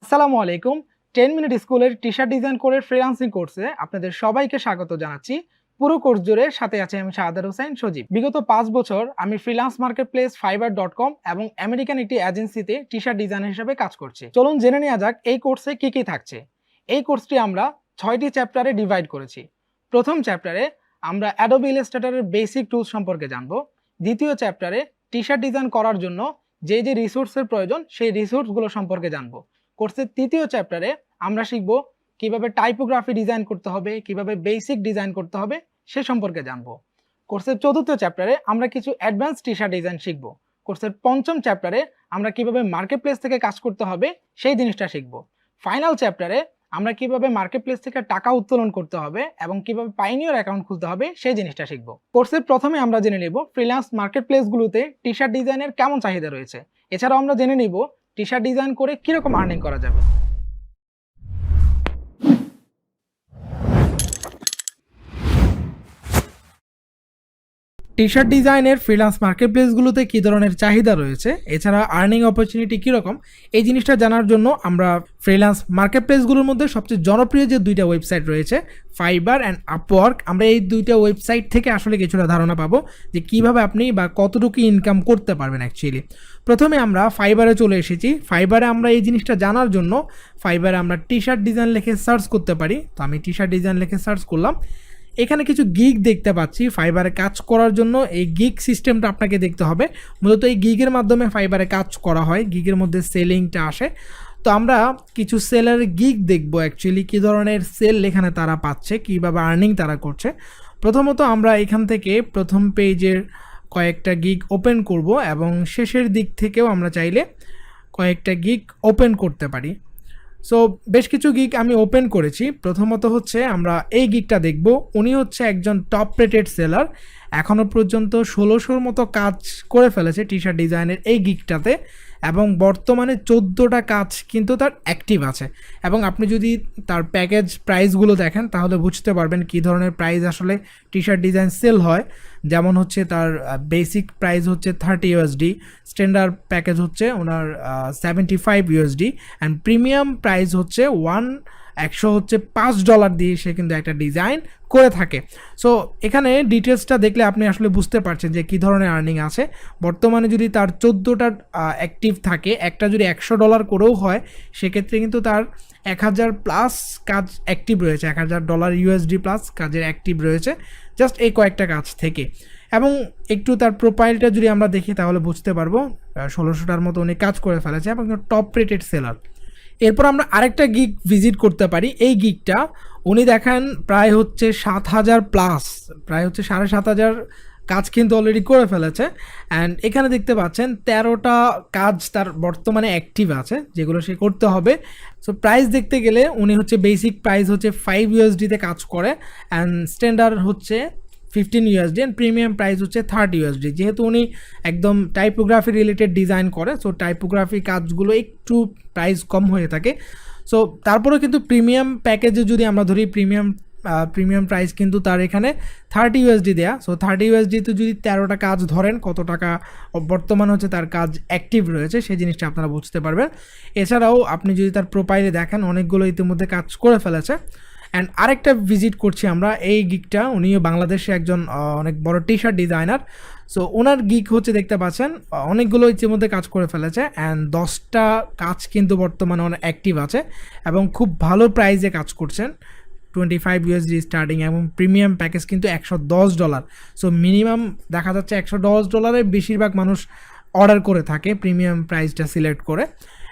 আসসালামু আলাইকুম। 10 মিনিট স্কুলের টি-শার্ট ডিজাইন কোডের ফ্রিল্যান্সিং কোর্সে আপনাদের সবাইকে স্বাগত জানাচ্ছি। পুরো কোর্স জুড়ে সাথে আছি আমি শাহাদাত হোসাইন সজীব। বিগত 5 বছর আমি ফ্রিল্যান্স মার্কেটপ্লেস fiverr.com এবং আমেরিকান একটি এজেন্সিতে টি-শার্ট ডিজাইনার হিসেবে কাজ করছি। চলুন জেনে নেওয়া যাক এই কোর্সে কি কি থাকছে। এই কোর্সটি আমরা 6টি চ্যাপ্টারে ডিভাইড করেছি। প্রথম চ্যাপ্টারে আমরা অ্যাডোবি ইলাস্ট্রেটরের বেসিক টুলস সম্পর্কে জানব। দ্বিতীয় চ্যাপ্টারে টি-শার্ট ডিজাইন করার জন্য যে রিসোর্সের প্রয়োজন সেই রিসোর্সগুলো সম্পর্কে জানব। কোর্সের তৃতীয় চ্যাপ্টারে আমরা শিখব কিভাবে টাইপোগ্রাফি ডিজাইন করতে হবে, কিভাবে বেসিক ডিজাইন করতে হবে সে সম্পর্কে জানব। কোর্সের চতুর্থ চ্যাপ্টারে আমরা কিছু অ্যাডভান্স টি-শার্ট ডিজাইন শিখব। কোর্সের পঞ্চম চ্যাপ্টারে আমরা কিভাবে মার্কেটপ্লেস থেকে কাজ করতে হবে সেই জিনিসটা শিখব। ফাইনাল চ্যাপ্টারে আমরা কিভাবে মার্কেটপ্লেস থেকে টাকা উত্তোলন করতে হবে এবং কিভাবে পাইনিয়র অ্যাকাউন্ট খুলতে হবে সেই জিনিসটা শিখব। কোর্সের প্রথমে আমরা জেনে নেব ফ্রিল্যান্স মার্কেটপ্লেসগুলোতে টি-শার্ট ডিজাইনের কেমন চাহিদা রয়েছে। এছাড়াও আমরা জেনে নিব টি-শার্ট ডিজাইন করে কিরকম আর্নিং করা যাবে। টি-শার্ট ডিজাইনের ফ্রিল্যান্স মার্কেটপ্লেসগুলোতে কী ধরনের চাহিদা রয়েছে, এছাড়া আর্নিং অপরচুনিটি কীরকম, এই জিনিসটা জানার জন্য আমরা ফ্রিল্যান্স মার্কেটপ্লেসগুলোর মধ্যে সবচেয়ে জনপ্রিয় যে দুইটা ওয়েবসাইট রয়েছে ফাইবার অ্যান্ড আপওয়ার্ক, আমরা এই দুইটা ওয়েবসাইট থেকে আসলে কিছুটা ধারণা পাবো যে কীভাবে আপনি বা কতটুকু ইনকাম করতে পারবেন অ্যাকচুয়ালি। প্রথমে আমরা ফাইবারে চলে এসেছি। ফাইবারে আমরা এই জিনিসটা জানার জন্য ফাইবারে আমরা টি-শার্ট ডিজাইন লিখে সার্চ করতে পারি। তো আমি টি-শার্ট ডিজাইন লিখে সার্চ করলাম। এখানে কিছু গিগ দেখতে পাচ্ছি। ফাইবারে কাজ করার জন্য এই গিগ সিস্টেমটা আপনাকে দেখতে হবে। মূলত এই গিগের মাধ্যমে ফাইবারে কাজ করা হয়, গিগের মধ্যে সেলিংটা আসে। তো আমরা কিছু সেলের গিগ দেখব অ্যাকচুয়ালি কী ধরনের সেল এখানে তারা পাচ্ছে, কীভাবে আর্নিং তারা করছে। প্রথমত আমরা এখান থেকে প্রথম পেজের কয়েকটা গিগ ওপেন করব এবং শেষের দিক থেকেও আমরা চাইলে কয়েকটা গিগ ওপেন করতে পারি। সো বেশ কিছু গিগ আমি ওপেন করেছি। প্রথমত হচ্ছে আমরা এই গিগটা দেখব। উনি হচ্ছে একজন টপ রেটেড সেলার, এখনও পর্যন্ত 1600-র মতো কাজ করে ফেলেছে টি-শার্ট ডিজাইনের এই গিগটাতে এবং বর্তমানে 14টা কাজ কিন্তু তার অ্যাক্টিভ আছে। এবং আপনি যদি তার প্যাকেজ প্রাইসগুলো দেখেন তাহলে বুঝতে পারবেন কী ধরনের প্রাইস আসলে টি-শার্ট ডিজাইন সেল হয়। যেমন হচ্ছে তার বেসিক প্রাইস হচ্ছে $30, স্ট্যান্ডার্ড প্যাকেজ হচ্ছে ওনার $75 অ্যান্ড প্রিমিয়াম প্রাইস হচ্ছে $105 দিয়ে সে কিন্তু একটা ডিজাইন করে থাকে। সো এখানে ডিটেলসটা দেখলে আপনি আসলে বুঝতে পারছেন যে কী ধরনের আর্নিং আছে। বর্তমানে যদি তার 14টা অ্যাক্টিভ থাকে, একটা যদি $100 করেও হয়, সেক্ষেত্রে কিন্তু তার 1000+ কাজ অ্যাক্টিভ রয়েছে, $1000 প্লাস কাজের অ্যাক্টিভ রয়েছে জাস্ট এই কয়েকটা কাজ থেকে। এবং একটু তার প্রোফাইলটা যদি আমরা দেখি তাহলে বুঝতে পারবো 1600টার মতো উনি কাজ করে ফেলেছে এবং টপ রেটেড সেলার। এরপর আমরা আরেকটা গিগ ভিজিট করতে পারি। এই গিগটা উনি দেখেন প্রায় হচ্ছে 7000+, প্রায় হচ্ছে 7500 কাজ কিন্তু অলরেডি করে ফেলেছে। অ্যান্ড এখানে দেখতে পাচ্ছেন 13টা কাজ তার বর্তমানে অ্যাক্টিভ আছে যেগুলো সে করতে হবে। সো প্রাইস দেখতে গেলে উনি হচ্ছে বেসিক প্রাইস হচ্ছে $5 কাজ করে অ্যান্ড স্ট্যান্ডার্ড হচ্ছে $15 অ্যান্ড প্রিমিয়াম প্রাইস হচ্ছে $30। যেহেতু উনি একদম টাইপোগ্রাফি রিলেটেড ডিজাইন করে, সো টাইপোগ্রাফি কাজগুলো একটু প্রাইস কম হয়ে থাকে। সো তারপরেও কিন্তু প্রিমিয়াম প্যাকেজে যদি আমরা ধরি প্রিমিয়াম প্রাইস কিন্তু তার এখানে $30 দেয়া। সো $30 তো যদি 13টা কাজ ধরেন কত টাকা বর্তমান হচ্ছে তার কাজ অ্যাক্টিভ রয়েছে সেই জিনিসটা আপনারা বুঝতে পারবেন। এছাড়াও আপনি যদি তার প্রোফাইলে দেখেন অনেকগুলো ইতিমধ্যে কাজ করে ফেলেছে। অ্যান্ড আরেকটা ভিজিট করছি আমরা এই গিগটা, উনিও বাংলাদেশে একজন অনেক বড় টি-শার্ট ডিজাইনার। সো ওনার গিগ হচ্ছে দেখতে পাচ্ছেন অনেকগুলো ইতিমধ্যে কাজ করে ফেলেছে অ্যান্ড 10টা কাজ কিন্তু বর্তমানে অনেক অ্যাক্টিভ আছে এবং খুব ভালো প্রাইসে কাজ করছেন, $25 স্টার্টিং এবং প্রিমিয়াম প্যাকেজ কিন্তু $110। সো মিনিমাম দেখা যাচ্ছে $110 বেশিরভাগ মানুষ অর্ডার করে থাকে প্রিমিয়াম প্রাইসটা সিলেক্ট করে।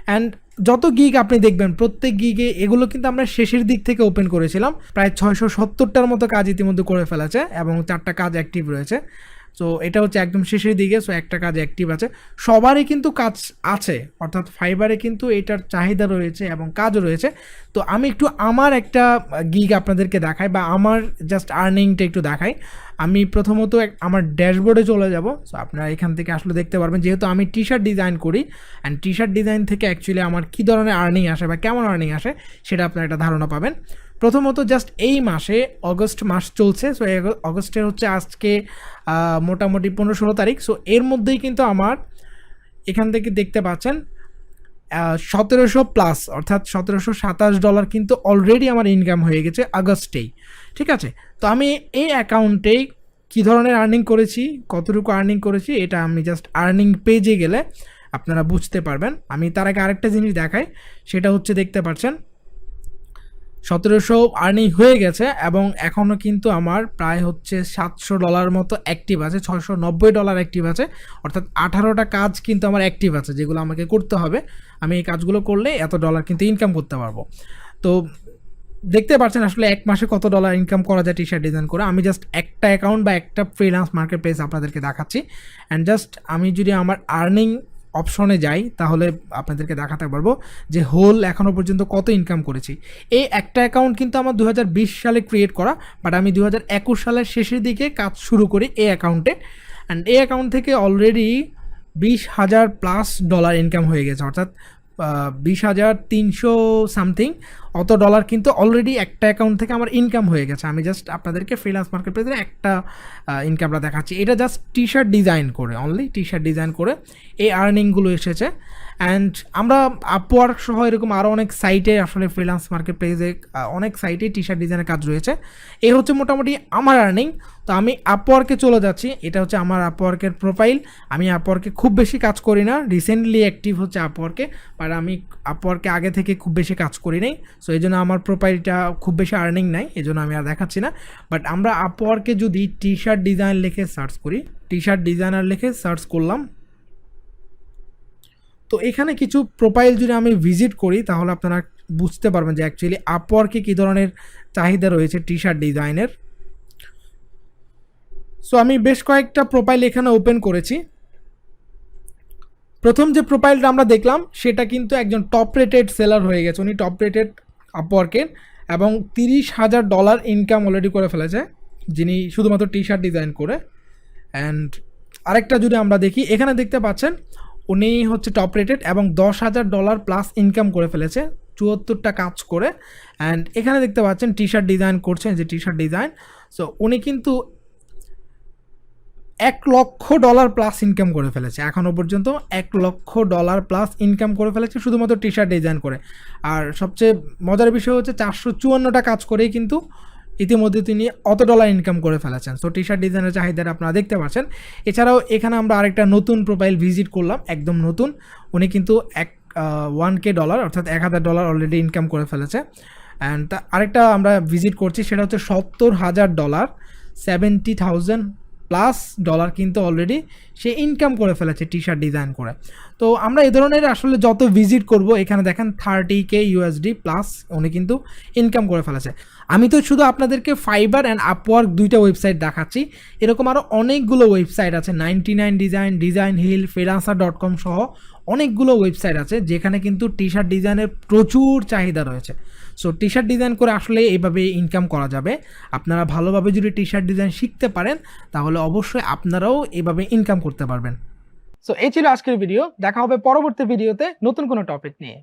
অ্যান্ড যত গিগ আপনি দেখবেন প্রত্যেক গিগে এগুলো কিন্তু আমরা শেষের দিক থেকে ওপেন করেছিলাম। প্রায় 670টার মতো কাজ ইতিমধ্যে করে ফেলেছে এবং 4টা কাজ অ্যাক্টিভ রয়েছে। সো এটা হচ্ছে একদম শেষের দিকে। সো একটা কাজ অ্যাক্টিভ আছে, সবারই কিন্তু কাজ আছে, অর্থাৎ ফাইবারে কিন্তু এটার চাহিদা রয়েছে এবং কাজও রয়েছে। তো আমি একটু আমার একটা গিগ আপনাদেরকে দেখাই বা আমার জাস্ট আর্নিংটা একটু দেখাই। আমি প্রথমত আমার ড্যাশবোর্ডে চলে যাব। সো আপনারা এখান থেকে আসলে দেখতে পারবেন, যেহেতু আমি টি-শার্ট ডিজাইন করি অ্যান্ড টি-শার্ট ডিজাইন থেকে অ্যাকচুয়ালি আমার কী ধরনের আর্নিং আসে বা কেমন আর্নিং আসে সেটা আপনারা একটা ধারণা পাবেন। প্রথমত জাস্ট এই মাসে অগস্ট মাস চলছে। সো অগস্টের হচ্ছে আজকে মোটামুটি 15-16 তারিখ। সো এর মধ্যেই কিন্তু আমার এখান থেকে দেখতে পাচ্ছেন 1700+ অর্থাৎ $1727 কিন্তু অলরেডি আমার ইনকাম হয়ে গেছে আগস্টেই। ঠিক আছে, তো আমি এই অ্যাকাউন্টেই কী ধরনের আর্নিং করেছি, কতটুকু আর্নিং করেছি, এটা আমি জাস্ট আর্নিং পেজে গেলে আপনারা বুঝতে পারবেন। আমি তার আগে আরেকটা জিনিস দেখাই, সেটা হচ্ছে দেখতে পাচ্ছেন 1700 আর্নিং হয়ে গেছে এবং এখনও কিন্তু আমার প্রায় হচ্ছে $700 মতো অ্যাক্টিভ আছে, $690 অ্যাক্টিভ আছে, অর্থাৎ 18টা কাজ কিন্তু আমার অ্যাক্টিভ আছে যেগুলো আমাকে করতে হবে। আমি এই কাজগুলো করলে এত ডলার কিন্তু ইনকাম করতে পারবো। তো দেখতে পাচ্ছেন আসলে এক মাসে কত ডলার ইনকাম করা যায় টি শার্ট ডিজাইন করে। আমি জাস্ট একটা অ্যাকাউন্ট বা একটা ফ্রিল্যান্স মার্কেট প্লেস আপনাদেরকে দেখাচ্ছি, অ্যান্ড জাস্ট আমি যদি আমার আর্নিং অপশনে যাই তাহলে আপনাদেরকে দেখাতে পারবো যে হোল এখনও পর্যন্ত কত ইনকাম করেছি। এই একটা অ্যাকাউন্ট কিন্তু আমার 2020 সালে ক্রিয়েট করা, বাট আমি 2021 সালের শেষের দিকে কাজ শুরু করি এই অ্যাকাউন্টে, অ্যান্ড এই অ্যাকাউন্ট থেকে অলরেডি $20,000+ ইনকাম হয়ে গেছে, অর্থাৎ 20,300 সামথিং অত ডলার কিন্তু অলরেডি একটা অ্যাকাউন্ট থেকে আমার ইনকাম হয়ে গেছে। আমি জাস্ট আপনাদেরকে ফ্রিল্যান্স মার্কেট প্লেসের একটা ইনকামটা দেখাচ্ছি। এটা জাস্ট টি শার্ট ডিজাইন করে, অনলি টি শার্ট ডিজাইন করে এই আর্নিংগুলো এসেছে। অ্যান্ড আমরা আপওয়ার্ক সহ এরকম আরও অনেক সাইটে আসলে ফ্রিল্যান্স মার্কেট প্লেসে অনেক সাইটে টি শার্ট ডিজাইনের কাজ রয়েছে। এই হচ্ছে মোটামুটি আমার আর্নিং। তো আমি আপওয়ার্কে চলে যাচ্ছি, এটা হচ্ছে আমার আপওয়ার্কের প্রোফাইল। আমি আপওয়ার্কে খুব বেশি কাজ করি না, রিসেন্টলি অ্যাক্টিভ হচ্ছে আপওয়ার্কে, বাট আমি আপওয়ার্কে আগে থেকে খুব বেশি কাজ করি নাই, সো এই জন্য আমার প্রোফাইলটা খুব বেশি আর্নিং নাই, এই জন্য আমি আর দেখাচ্ছি না। বাট আমরা আপওয়ার্কে যদি টি শার্ট ডিজাইন লিখে সার্চ করি, টি শার্ট ডিজাইনার লিখে সার্চ করলাম, তো এখানে কিছু প্রোফাইল যদি আমি ভিজিট করি তাহলে আপনারা বুঝতে পারবেন যে অ্যাকচুয়ালি আপওয়ার্কে কী ধরনের চাহিদা রয়েছে টি শার্ট ডিজাইনের। সো আমি বেশ কয়েকটা প্রোফাইল এখানে ওপেন করেছি। প্রথম যে প্রোফাইলটা আমরা দেখলাম সেটা কিন্তু একজন টপ রেটেড সেলার হয়ে গেছে, উনি টপ রেটেড আপওয়ার্কের এবং $30,000 ইনকাম অলরেডি করে ফেলেছে, যিনি শুধুমাত্র টি শার্ট ডিজাইন করে। অ্যান্ড আরেকটা যদি আমরা দেখি, এখানে দেখতে পাচ্ছেন উনি হচ্ছে টপ রেটেড এবং $10,000+ ইনকাম করে ফেলেছে 74টা কাজ করে। অ্যান্ড এখানে দেখতে পাচ্ছেন টি শার্ট ডিজাইন করছেন, যে টি শার্ট ডিজাইন, সো উনি কিন্তু $1,00,000+ ইনকাম করে ফেলেছে এখনও পর্যন্ত, $1,00,000+ ইনকাম করে ফেলেছে শুধুমাত্র টি শার্ট ডিজাইন করে। আর সবচেয়ে মজার বিষয় হচ্ছে 454টা কাজ করেই কিন্তু ইতিমধ্যে তিনি অত ডলার ইনকাম করে ফেলেছেন। সো টি শার্ট ডিজাইনের চাহিদাটা আপনারা দেখতে পাচ্ছেন। এছাড়াও এখানে আমরা আরেকটা নতুন প্রোফাইল ভিজিট করলাম, একদম নতুন, উনি কিন্তু $1,000 অর্থাৎ $1,000 অলরেডি ইনকাম করে ফেলেছে। অ্যান্ড আরেকটা আমরা ভিজিট করছি, সেটা হচ্ছে $70,000, $70,000+ কিন্তু অলরেডি সে ইনকাম করে ফেলেছে টি শার্ট ডিজাইন করে। তো আমরা এই ধরনের আসলে যত ভিজিট করব, এখানে দেখেন $30,000+ উনি কিন্তু ইনকাম করে ফেলেছে। আমি তো শুধু আপনাদেরকে ফাইবার অ্যান্ড আপওয়ার্ক দুইটা ওয়েবসাইট দেখাচ্ছি, এরকম আরও অনেকগুলো ওয়েবসাইট আছে, 99 ডিজাইন, ডিজাইন হিল, freelancer.com সহ অনেকগুলো ওয়েবসাইট আছে যেখানে কিন্তু টি শার্ট ডিজাইনের প্রচুর চাহিদা রয়েছে। সো টি শার্ট ডিজাইন করে আসলে এইভাবে ইনকাম করা যাবে। আপনারা ভালোভাবে যদি টি শার্ট ডিজাইন শিখতে পারেন তাহলে অবশ্যই আপনারাও এভাবে ইনকাম করতে পারবেন। সো এই ছিল আজকের ভিডিও, দেখা হবে পরবর্তী ভিডিওতে নতুন কোনো টপিক নিয়ে।